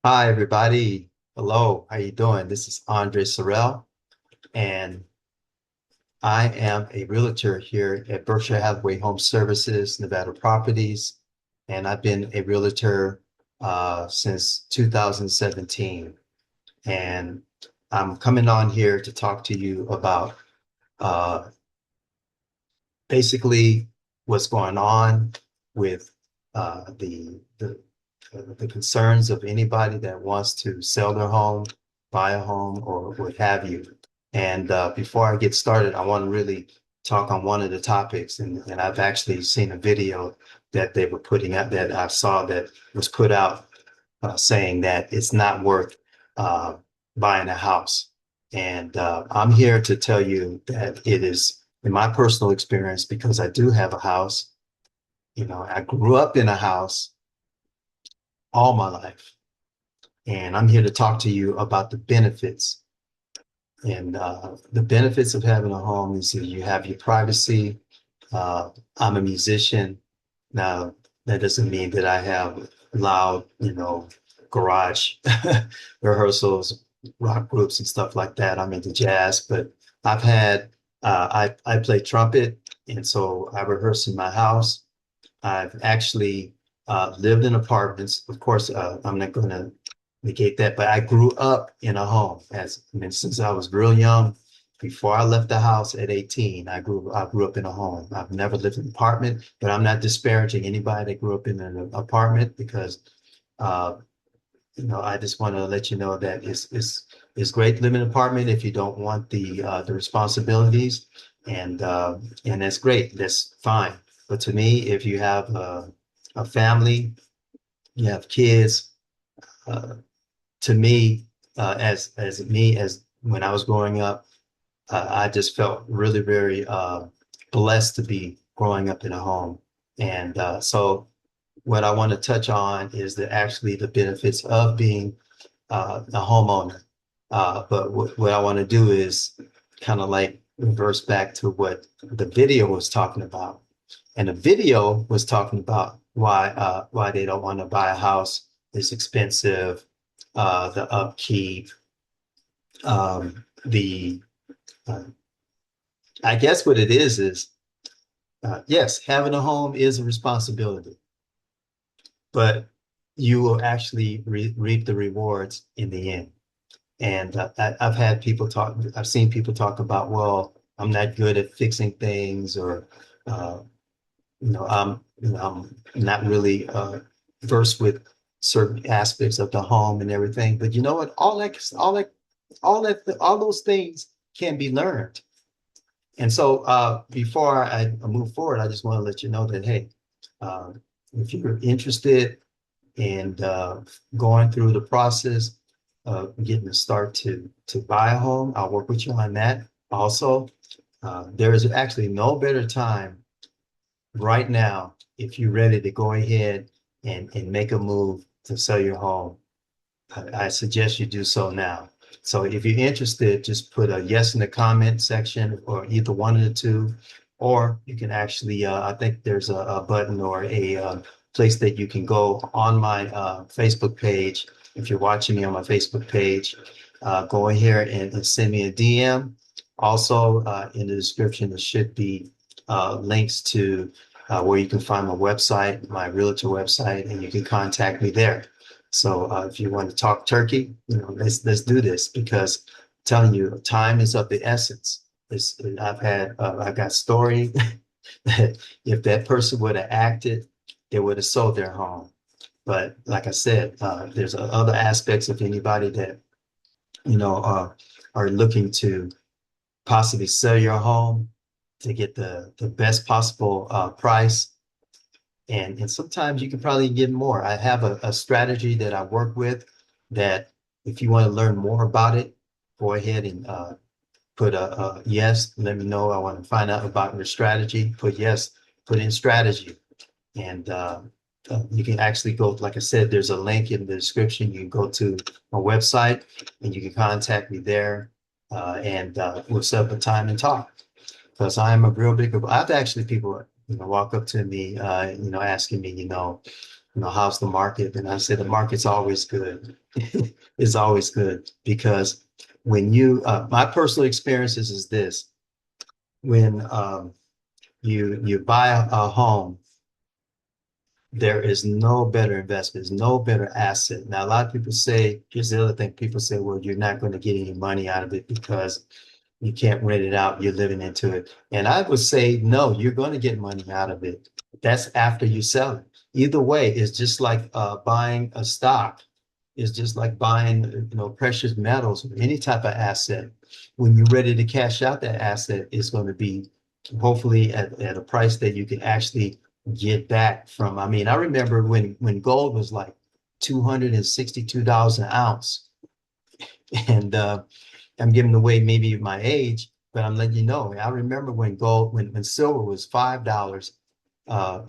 Hi, everybody. Hello, how you doing? This is André Serraile, and I am a realtor here at Berkshire Hathaway Home Services, Nevada Properties, and I've been a realtor since 2017. And I'm coming on here to talk to you about uh, basically what's going on with the concerns of anybody that wants to sell their home, buy a home, or what have you. And before I get started, I want to really talk on one of the topics. And I've actually seen a video that they were putting out that I saw that was put out saying that it's not worth uh, buying a house. And I'm here to tell you that it is, in my personal experience, because I do have a house. I grew up in a house all my life. And I'm here to talk to you about the benefits. And the benefits of having a home is that you have your privacy. I'm a musician. Now, that doesn't mean that I have loud, garage rehearsals, rock groups, and stuff like that. I'm into jazz, but I've had, I play trumpet, and so I rehearse in my house. I've actually lived in apartments. Of course, I'm not going to negate that, but I grew up in a home since I was real young. Before I left the house at 18, I grew up in a home. I've never lived in an apartment, but I'm not disparaging anybody that grew up in an apartment because uh, I just want to let you know that it's great to live in an apartment if you don't want the responsibilities, and that's great. That's fine. But to me, if you have a family, you have kids. Uh, to me, as when I was growing up, I just felt really very blessed to be growing up in a home, and so what I want to touch on is the benefits of being a homeowner. But what I want to do is kind of like reverse back to what the video was talking about. And the video was talking about why they don't want to buy a house. It's expensive, the upkeep, the uh, I guess what it is yes, having a home is a responsibility, but you will actually reap the rewards in the end. And I've seen people talk about, well, I'm not good at fixing things, or, uh, I'm not really versed with certain aspects of the home and everything. But you know what? All those things can be learned. And so before I move forward, I just want to let you know that, hey, uh, if you're interested in going through the process of getting a start to buy a home, I'll work with you on that. Also, there is actually no better time right now if you're ready to go ahead and make a move to sell your home. I suggest you do so now. So if you're interested, just put a yes in the comment section, or either one of the two, or you can actually, I think there's a button or a place that you can go on my Facebook page. If you're watching me on my Facebook page, go in here and send me a DM. Also, in the description, there should be links to where you can find my website, my realtor website, and you can contact me there. So if you want to talk turkey, let's do this, because I'm telling you, time is of the essence. I've got story that if that person would have acted, they would have sold their home. But like I said, there's other aspects of anybody that are looking to possibly sell your home to get the best possible price. And sometimes you can probably get more. I have a strategy that I work with that if you want to learn more about it, go ahead and put a yes. Let me know. I want to find out about your strategy. Put yes, put in strategy. And you can actually go, like I said, there's a link in the description. You can go to my website and you can contact me there, and we'll set up a time and talk. Because I'm a real big, I've actually people, walk up to me, asking me, how's the market? And I said, the market's always good. It's always good because when my personal experiences is this, when you buy a home, there is no better investment, there's no better asset. Now, a lot of people say, here's the other thing, people say, well, you're not going to get any money out of it because you can't rent it out, you're living into it. And I would say, no, you're going to get money out of it. That's after you sell it. Either way, it's just like buying a stock. It's just like buying, precious metals or any type of asset. When you're ready to cash out that asset, it's going to be hopefully at a price that you can actually get back from. I mean, I remember when gold was like $262 an ounce, and I'm giving away maybe my age, but I'm letting you know. I remember when silver was $5,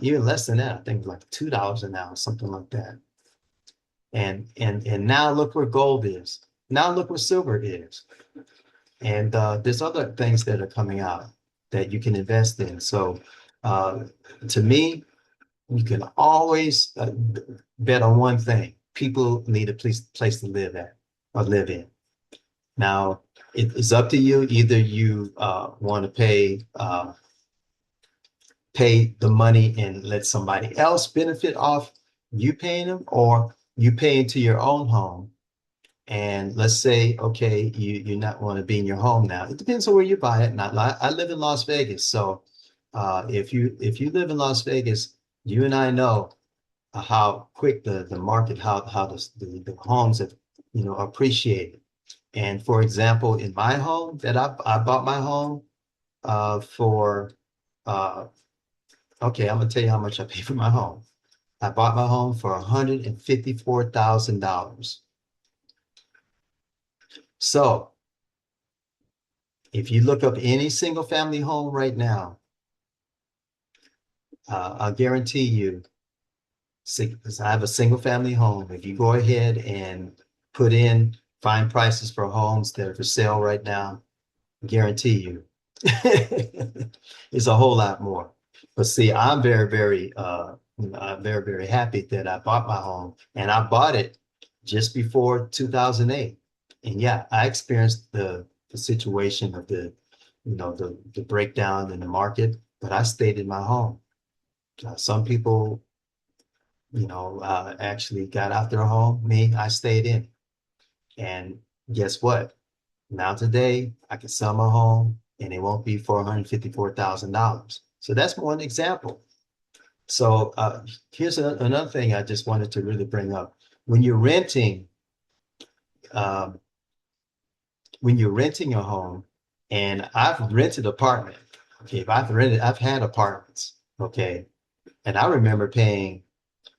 even less than that. I think it was like $2 an ounce, something like that. And now look where gold is. Now look where silver is. And there's other things that are coming out that you can invest in. So uh, to me, you can always bet on one thing. People need a place to live at or live in. Now, it's up to you. Either you want to pay the money and let somebody else benefit off you paying them, or you pay into your own home. And let's say, okay, you not want to be in your home now. It depends on where you buy it. Not I live in Las Vegas, so if you live in Las Vegas, you and I know how quick the market, how the homes have appreciated. And for example, in my home that I bought my home for uh, okay, I'm gonna tell you how much I paid for my home. I bought my home for $154,000. So if you look up any single family home right now, I'll guarantee you, because I have a single family home. If you go ahead and find prices for homes that are for sale right now, guarantee you it's a whole lot more. But see, I'm very, very happy that I bought my home, and I bought it just before 2008. And yeah, I experienced the situation of the breakdown in the market, but I stayed in my home. Some people, actually got out their home. Me, I stayed in. And guess what? Now today, I can sell my home and it won't be $454,000. So that's one example. So here's another thing I just wanted to really bring up. When you're renting, um, when you're renting a home, and I've rented apartment. Okay, if I've had apartments. Okay, and I remember paying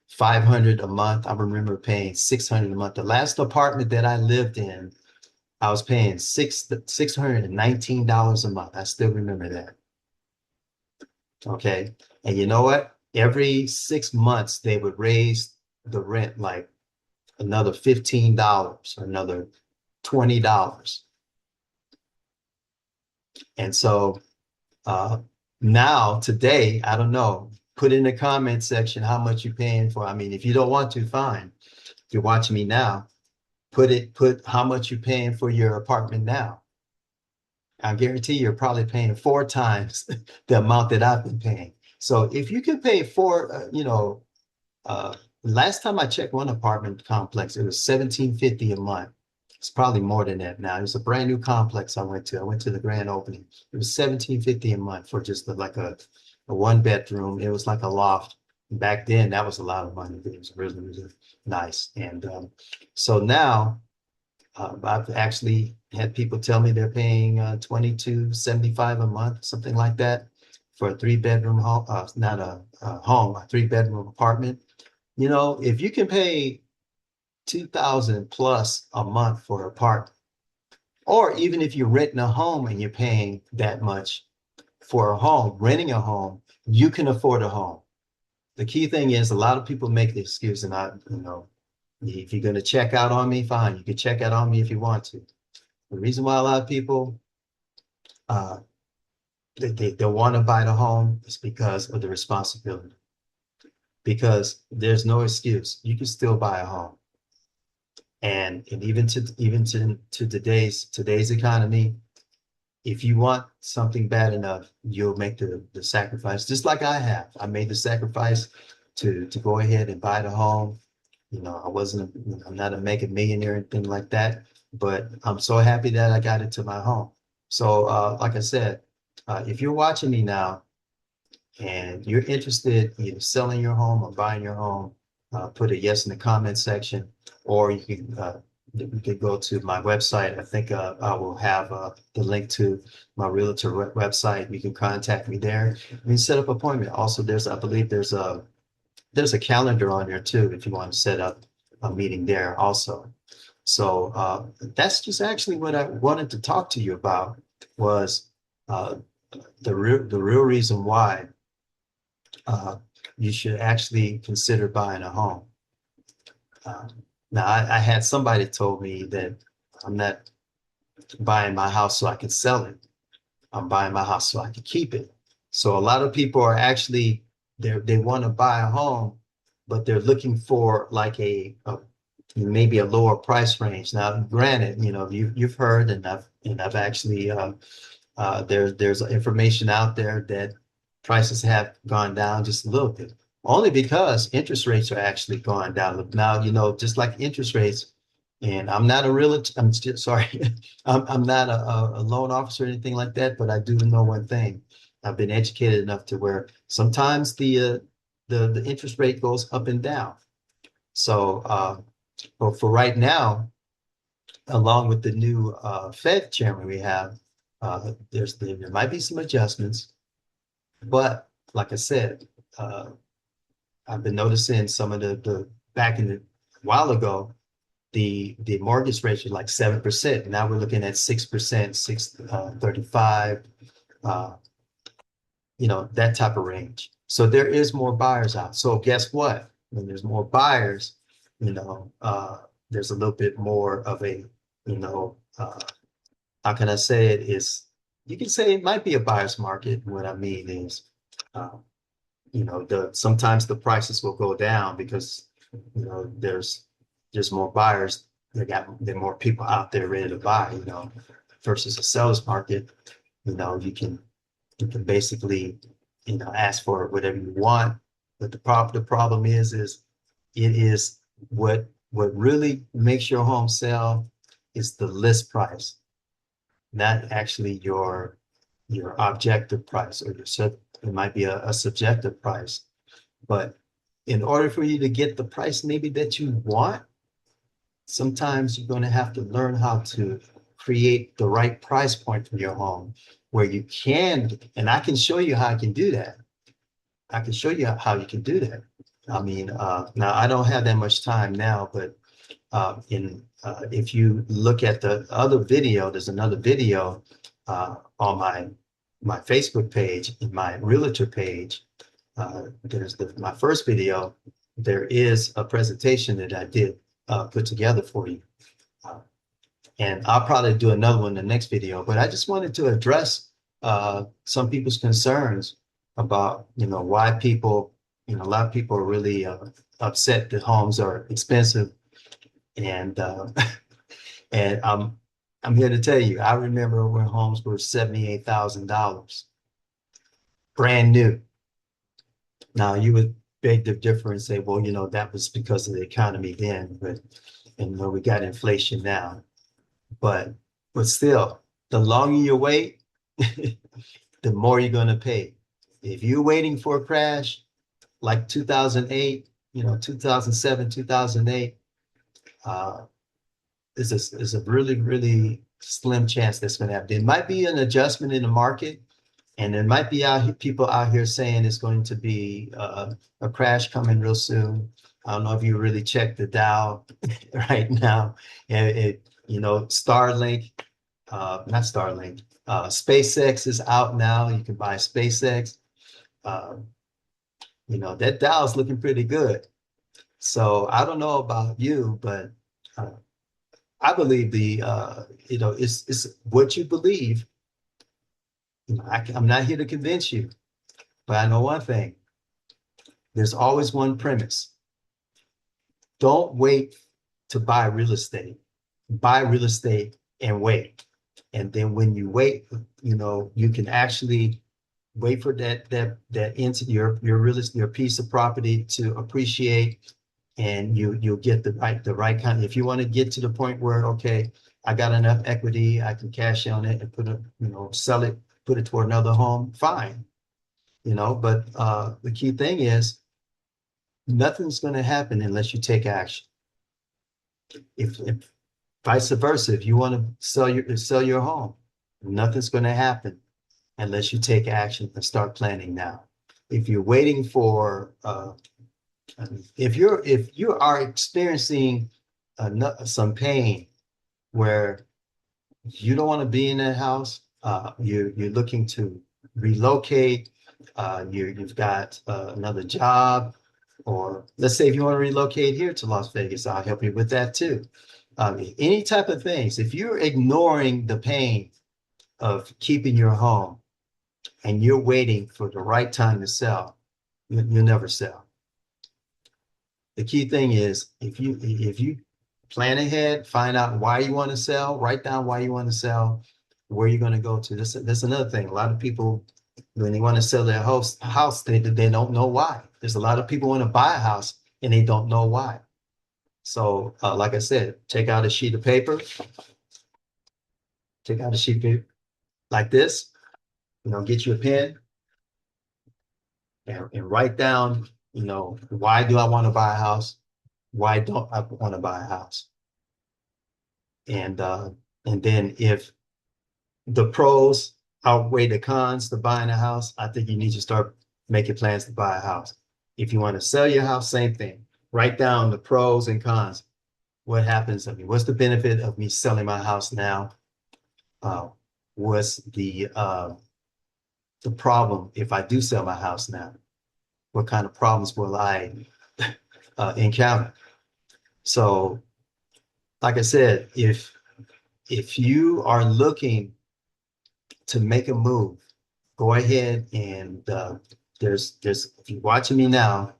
500 a month. I remember paying 600 a month. The last apartment that I lived in, I was paying $619 a month. I still remember that. Okay. And you know what? Every 6 months, they would raise the rent like another $15 or another $20. And so now, today, I don't know, put in the comment section how much you're paying for. I mean, if you don't want to, fine. If you're watching me now, put how much you're paying for your apartment now. I guarantee you're probably paying 4 times the amount that I've been paying. So if you can pay uh, last time I checked one apartment complex, it was 1750 a month. It's probably more than that now. It was a brand new complex I went to. I went to the grand opening. It was 1750 a month for just like a one bedroom. It was like a loft. Back then, that was a lot of money. It was really, really nice. And so now I've actually had people tell me they're paying 22.75 a month, something like that, for a 3 bedroom home, not a home, a 3 bedroom apartment. If you can pay 2,000 plus a month for an apartment, or even if you're renting a home and you're paying that much for a home, renting a home, you can afford a home. The key thing is a lot of people make the excuse, and if you're going to check out on me, fine. You can check out on me if you want to. The reason why a lot of people uh, they want to buy the home is because of the responsibility. because there's no excuse. You can still buy a home. And even to today's economy, if you want something bad enough, you'll make the sacrifice, just like I have. I made the sacrifice to go ahead and buy the home. I'm not a mega millionaire or anything like that, but I'm so happy that I got into my home. So, like I said, if you're watching me now and you're interested in selling your home or buying your home, put a yes in the comment section, or you can go to my website. I think I will have the link to my realtor website. You can contact me there. You can set up an appointment. Also, I believe there's a calendar on there too if you want to set up a meeting there also. So that's just actually what I wanted to talk to you about was uh, the real reason why uh, you should actually consider buying a home. Uh, Now, I had somebody told me that I'm not buying my house so I can sell it. I'm buying my house so I can keep it. So a lot of people are actually they want to buy a home, but they're looking for like maybe a lower price range. Now, granted, you've heard and I've actually there's information out there that prices have gone down just a little bit, only because interest rates are actually going down. Now, just like interest rates, and I'm not a realtor, I'm still sorry, I'm not a loan officer or anything like that, but I do know one thing. I've been educated enough to where sometimes the interest rate goes up and down. So, but for right now, along with the new Fed chairman we have, there might be some adjustments, but like I said, I've been noticing some of the back in the while ago, the mortgage rate was like 7%. Now we're looking at 6%, 6.35, that type of range. So there is more buyers out. So guess what? When there's more buyers, there's a little bit more of a, how can I say it is, you can say it might be a buyer's market. What I mean is, uh, sometimes the prices will go down because, there's more buyers. There are more people out there ready to buy, versus a seller's market. You can basically, ask for whatever you want. But the problem is it is what really makes your home sell is the list price, not actually your objective price, or it might be a subjective price. But in order for you to get the price maybe that you want, sometimes you're going to have to learn how to create the right price point for your home where you can, and I can show you how I can do that. I can show you how you can do that. I mean, now I don't have that much time now, but if you look at the other video, there's another video on my Facebook page, in my realtor page. There's my first video. There is a presentation that I did put together for you. And I'll probably do another one in the next video, but I just wanted to address some people's concerns about, why people, a lot of people are really upset that homes are expensive. And and I'm here to tell you, I remember when homes were $78,000, brand new. Now you would beg to differ and say, well, that was because of the economy then, and we got inflation now. But still, the longer you wait, the more you're going to pay. If you're waiting for a crash like 2008, 2007, 2008, is a really, really slim chance that's going to happen. It might be an adjustment in the market, and there might be people out here saying it's going to be a crash coming real soon. I don't know if you really check the Dow right now. Starlink, not Starlink, SpaceX is out now. You can buy SpaceX. That Dow is looking pretty good. So I don't know about you, but I believe it's what you believe. I'm not here to convince you, but I know one thing. there's always one premise. Don't wait to buy real estate. Buy real estate and wait. And then when you wait, you can actually wait for that into your piece of property to appreciate, and you'll get the right kind. If you want to get to the point where, okay, I got enough equity, I can cash on it and sell it, put it toward another home, fine. But the key thing is nothing's going to happen unless you take action. If vice versa, if you want to sell your home, nothing's going to happen unless you take action and start planning now. If you're waiting for, if you are experiencing some pain where you don't want to be in that house, you're looking to relocate, you've got another job, or let's say if you want to relocate here to Las Vegas, I'll help you with that too. Any type of things. If you're ignoring the pain of keeping your home and you're waiting for the right time to sell, you'll never sell. The key thing is if you plan ahead, find out why you want to sell, write down why you want to sell, where you're going to go to. That's another thing. A lot of people, when they want to sell their house, they don't know why. There's a lot of people want to buy a house and they don't know why. So like I said, take out a sheet of paper, like this, get you a pen and write down, why do I want to buy a house? Why don't I want to buy a house? And then if the pros outweigh the cons to buying a house, I think you need to start making plans to buy a house. If you want to sell your house, same thing. Write down the pros and cons. What happens? I mean, what's the benefit of me selling my house now? What's the problem if I do sell my house now? What kind of problems will I encounter? So, like I said, if you are looking to make a move, go ahead and there's if you're watching me now,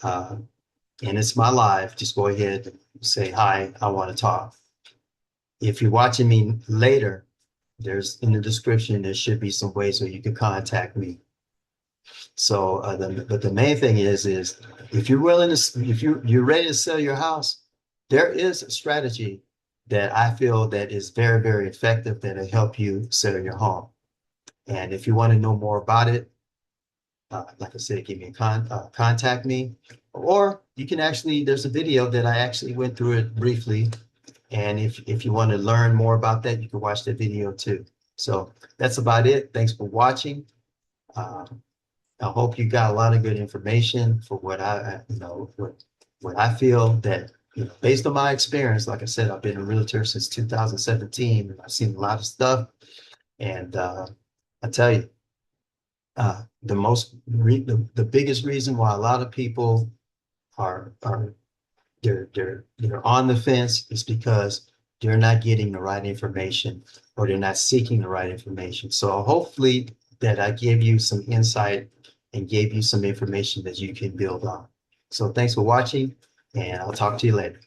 and it's my live, just go ahead and say, hi, I want to talk. If you're watching me later, there's in the description, there should be some ways where you can contact me. So, but the main thing is if you're willing to, if you're ready to sell your house, there is a strategy that I feel that is very, very effective that'll help you sell your home. And if you want to know more about it, like I said, give me contact me, or you can there's a video that I actually went through it briefly. And if you want to learn more about that, you can watch that video too. So that's about it. Thanks for watching. I hope you got a lot of good information for what what I feel that, based on my experience. Like I said, I've been a realtor since 2017, and I've seen a lot of stuff. And I tell you, the biggest reason why a lot of people are they're on the fence is because they're not getting the right information, or they're not seeking the right information. So hopefully that I gave you some insight and gave you some information that you can build on. So thanks for watching, and I'll talk to you later.